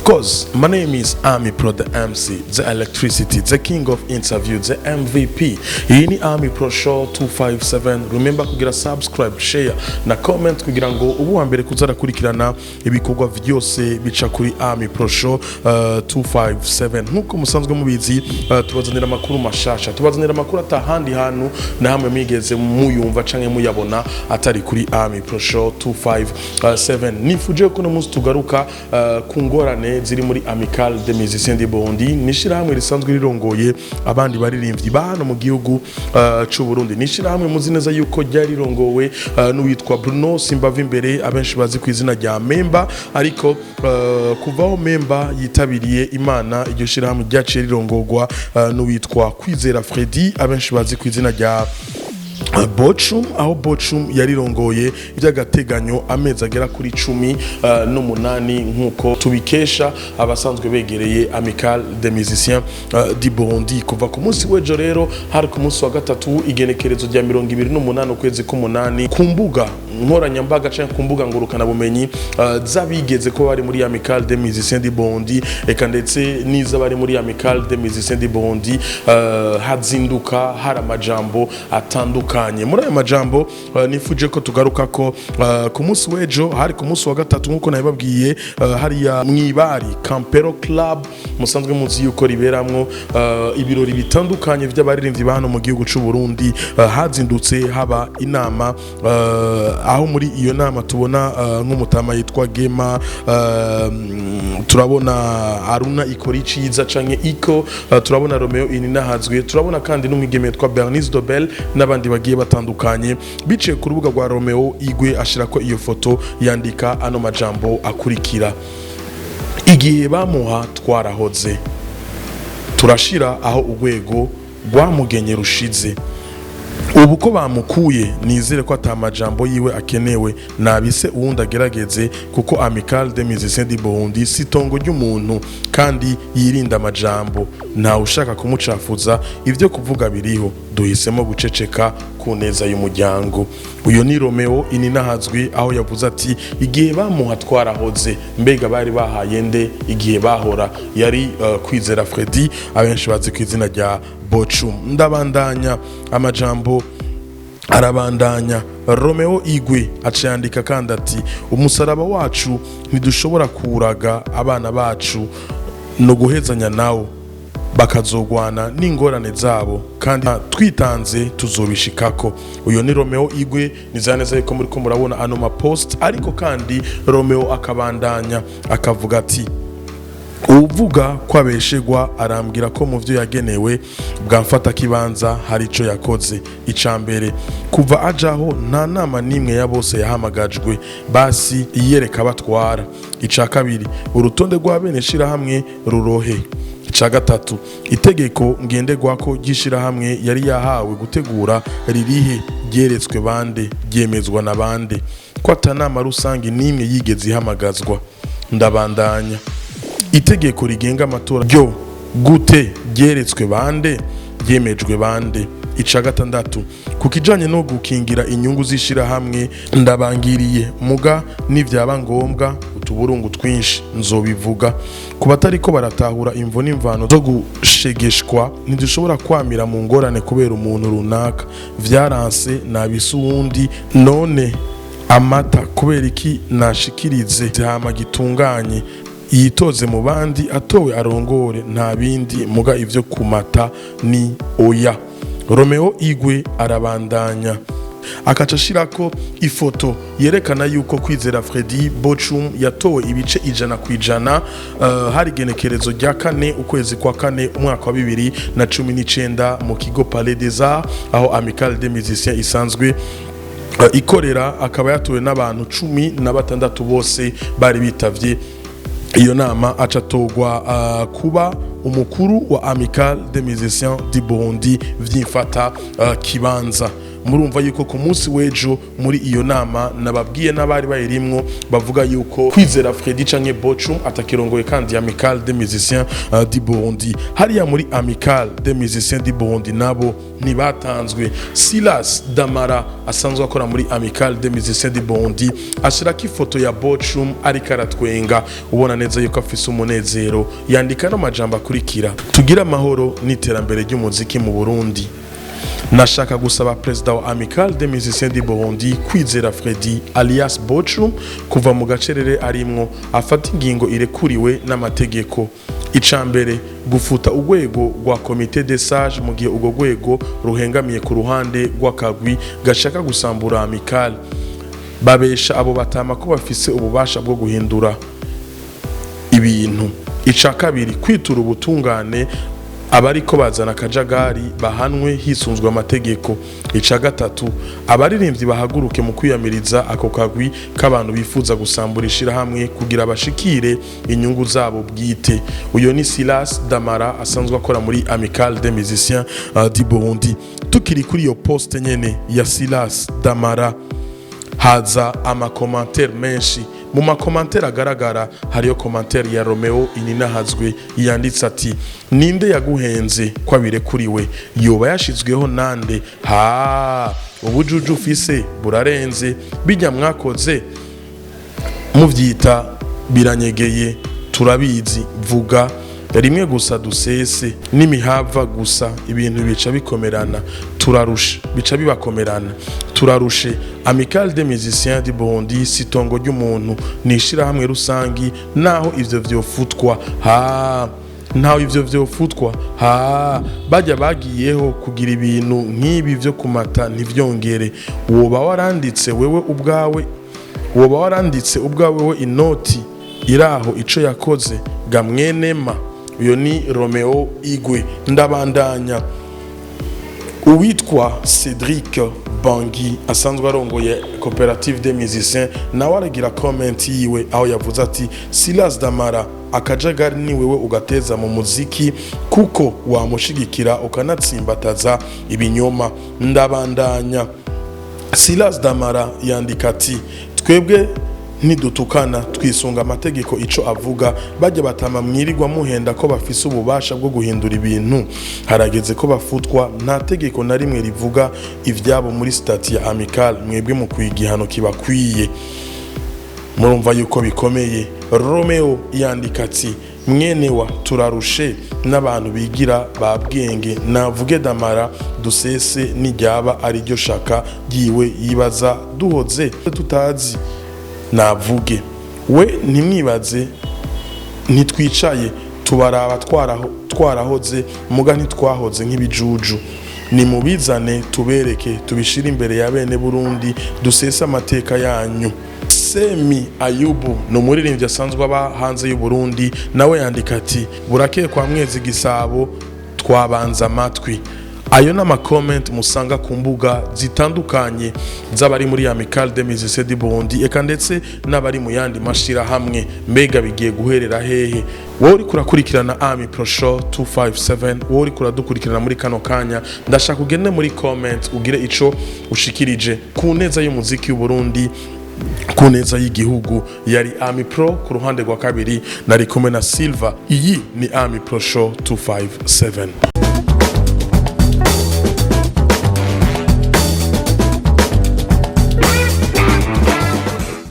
Of course, my name is Army Pro, the MC, the electricity, the king of interview, the MVP. Iyi ni Army Pro Show 257. Remember kugira subscribe, share na comment kugira ngo ubu wa mbere kuzara kurikirana ibikorwa byose bica kuri Army Pro Show 257. Nkuko musanzwe mubizi, tubazanira amakuru mashasha, tubazanira amakuru atahandi hantu na hamwe migeze muyumva canke muyabona atari kuri Army Pro Show 257. Nifuje ko no munsi tugaruka ku ngorane ziri muri Amicale des Musiciens du Burundi, nishirahamwe risanzwe rirongoye abandi baririmbyi bano mu gihugu c'u Burundi. Nishirahamwe muzi neza yuko ryari rirongowe n'uwitwa Bruno Simbavimbere, abenshi bazi ku izina rya Memba, ariko kuvaho Memba yitabiriye Imana, iryo shirahamwe ryaciye rirongorwa n'uwitwa Kwizera Freddy, abenshi bazi ku izina rya Bochum, aho Bochum yarirongoye iby'agateganyo amezi agera kuri 18 nkuko tubikesha abasanzwe begereye Amicale des Musiciens du Burundi. Kuva ku munsi w'ejo rero hari ku munsi wa gatatu igenekerezo rya 28 ukwezi k'umunani ku mbuga nkoranyambaga canke ku mbuga ngurukana bumenyi z'abigeze ko bari muri Amicale des Musiciens du Burundi, eka ndetse niza bari muri Amicale des Musiciens du Burundi hazinduka hari amajambo atandukanye. Muri ayo majambo nifuje ko tugaruka ko ku munsi w'ejo hari ku munsi wa gatatu nkuko nabibabwiye, hari ya mwibari Campero Club musanzwe muzi yuko riberamwo ibirori bitandukanye by'abaririmbyi bano mu gihugu c'u Burundi. Hazindutse haba inama, aho muri iyo nama tubona nk'umutama yitwa Gema, turabona Aruna Ikorichiza canke Iko, turabona Romeo Ininahazwe, turabona kandi n'umwigeme yitwa Bernice Dobel n'abandi bagiye batandukanye. Biciye ku rubuga rwa Romeo Igwe ashirako iyo foto yandika ano majambo akurikira: igihe bamuha twarahoze, turashira aho urwego rwamugenye rushize, ubu ko bamukuye nizere ko atamajambo yiwe akenewe, nabise uwundi agerageze, kuko Amicale des Musiciens du Burundi si tongo ry'umuntu kandi yirinda amajambo, ntawe ushaka kumucafuza, ivyo kuvuga biriho, duhisemo guceceka ku neza y'umuryango. Uyo ni Romeo Ininahazwe, aho yavuze ati igihe bamuha twarahoze. Mbega bari bahaye nde igihe bahora? Yari Kwizera Freddy, abenshi bazi ku izina rya Bochum. Ndabandanya amajambo arabandanya. Romeo Igwe acandika kandi ati umusaraba wacu ntidushobora kuraga abana bacu no guhezanya nawo, bakazogwana n'ingorane zabo, kandi twitanze tuzobishikako. Uyo ni Romeo Igwe, nizaneza yuko muri ko murabona ano ma post, ariko kandi Romeo akabandanya akavuga ati uvuga ko abeshegwa arambwira ko mu byo yagenewe bwamfata kibanza hari ico yakoze. Icambere kuva ajaho nta nama nimwe ya bose yahamagajwe, basi iyereka batwara. Ica kabiri urutonde rwa bene shira hamwe rurohe. Ica gatatu itegeko ngenderwako gishira hamwe yari yahawe gutegura ririhe, ryeretswe bande, ryemezwa na bande, ko atanama rusange nimwe yigeze ihamagazwa. Ndabandanya itegeko rigenga amatora ryo gute, ryeretswe bande, ryemejwe bande. Ica gatandatu kukijanye no gukingira inyungu zishira hamwe, ndabangiriye muga nivyaba ngombwa utuburungu twinshi nzobivuga. Kuba tariko baratahura imvo n'imvano zo gushegeshwa, ntidushobora kwamira mu ngorane kubera umuntu runaka, vyaranse nabise uwundi, none amata kubera iki nashikirize hama gitunganye, yitoze mu bandi atowe arongore, nta bindi muga ivyo kumata ni oya. Romeo Igwe arabandanya akaca ashirako ifoto yerekana yuko Kwizera Freddy Bochum yatowe ibice 100%, hari genekerezo rya 4 ukwezi kwa 4 umwaka wa 2019 mu kigo Palais des Arts, aho Amicale des Musiciens isanzwe ikorera. Akaba yatowe n'abantu 16 bose bari bitavye iyo nama, acatogwa kuba umukuru wa Amicale des Musiciens du Burundi vyimfata kibanza. murumva yuko ku munsi w'ejo muri iyo nama nababwiye n'abari bayirimwo bavuga yuko Kwizera Freddy canke Bochum atakirongoye kandi Amical des Musiciens du Burundi. Hariya muri Amical des Musiciens du Burundi nabo ntibatanzwe. Silas Damara asanzwe akora muri Amical des Musiciens du Burundi ashirako ifoto ya Bochum ariko aratwenga ubona neza yuko afise umunezero, yandika n'amajambo akurikira: tugira amahoro n'iterambere ry'umuziki mu Burundi. Nashaka gusaba Perezida wa Amical des Musiciens du Burundi Kwizera Freddy alias Bochum kuva mu gacerere arimwo afata ingingo irekuriwe n'amategeko. Icambere gufuta urwego rwa Comité des Sages mu gihe urwo rwego ruhengamiye ku ruhande rw'akagwi gashaka gusambura Amical. Babesha abo batama ko bafise ububasha bwo guhindura ibintu. Ica kabiri kwitura ubutungane abariko bazana akajagari bahanwe hisunzwe amategeko. Ica gatatu abaririmbyi bahaguruke mu kwiyamiriza ako kagwi k'abantu bifuza gusambura ishirahamwe kugira bashikire inyungu zabo bwite. Uyo ni Silas Damara asanzwe akora muri Amical des Musiciens du Burundi. Tukiri kuri iyo poste nyene ya Silas Damara haza amakomantere menshi. Mu makomantere agaragara hariyo komantere ya Romeo Ininahazwe yanditse ati: ninde yaguhenze kwa birekuriwe, yoba yashizweho nande, ubujuju ufise burarenze, bijya mwakoze muvyita biranyegeye, turabizi, vuga rimwe gusa dusese n'imihava gusa, ibintu bica bikomerana, turarusha bica bibakomerana, turarushe. Amical des Musiciens du Burundi sitongo ry'umuntu nishira hamwe rusangi, naho ivyo vyofutwa ntaho ivyo vyofutwa bajya bagiyeho kugira ibintu nk'ibi vyo kumata ntivyongere. Woba waranditse wewe ubwawe inoti iraho ico yakoze ga mwenema. Uyo ni Romeo Igwe. Ndabandanya. Uwitwa Cedric Bangi asanzwe arongoye Coopérative des Musiciens nawe aragira comment yiwe aho yavuze ati: Silas Damara akajagari ni wewe ugateza mu muziki kuko wamushigikira ukanatsimbataza ibinyoma. Ndabandanya. Silas Damara yandika ati: twebwe ntidutukana, twisunga amategeko ico avuga. Bajya batama mwirirwa muhenda ko bafise ububasha bwo guhindura ibintu, harageze ko bafutwa. Nta tegeko na rimwe rivuga ivyabo muri stati ya Amical. Mwebwe mu kwigihano kibakwiye. Murumva yuko bikomeye. Romeo yandika ati: mwenewa turarushe n'abantu bigira babwenge, navuge Damara dusese nijyaba ari ryo shaka yiwe yibaza duhoze tutazi navuge. We ntimwibaze ntitwicaye tubaraba twarahoze muga ntitwahoze nk'ibijuju. Ni mubizane tubereke tubishira imbere ya bene Burundi dusesa amateka yanyu. Semi Ayubu no muririmbyi asanzwe aba hanze y'u Burundi nawe yandika ati: burakeye kwa Mwezi Gisabo twabanza amatwi. Ayo nama comment musanga ku mbuga zitandukanye z'abari muri Amical des Musiciens du Burundi eka ndetse n'abari mu yandi mashira hamwe. Mbega bigiye guherera hehe? Wowe uri kurakurikirana Ami Pro Show 257, wowe uri kuradukurikirana muri kano kanya, ndashaka ugende muri comment ugire ico ushikirije ku neza y'umuziki w'u Burundi, ku neza y'igihugu. Yari Ami Pro, ku ruhande rwa kabiri nari kumwe na Silva. Iyi ni Ami Pro Show 257.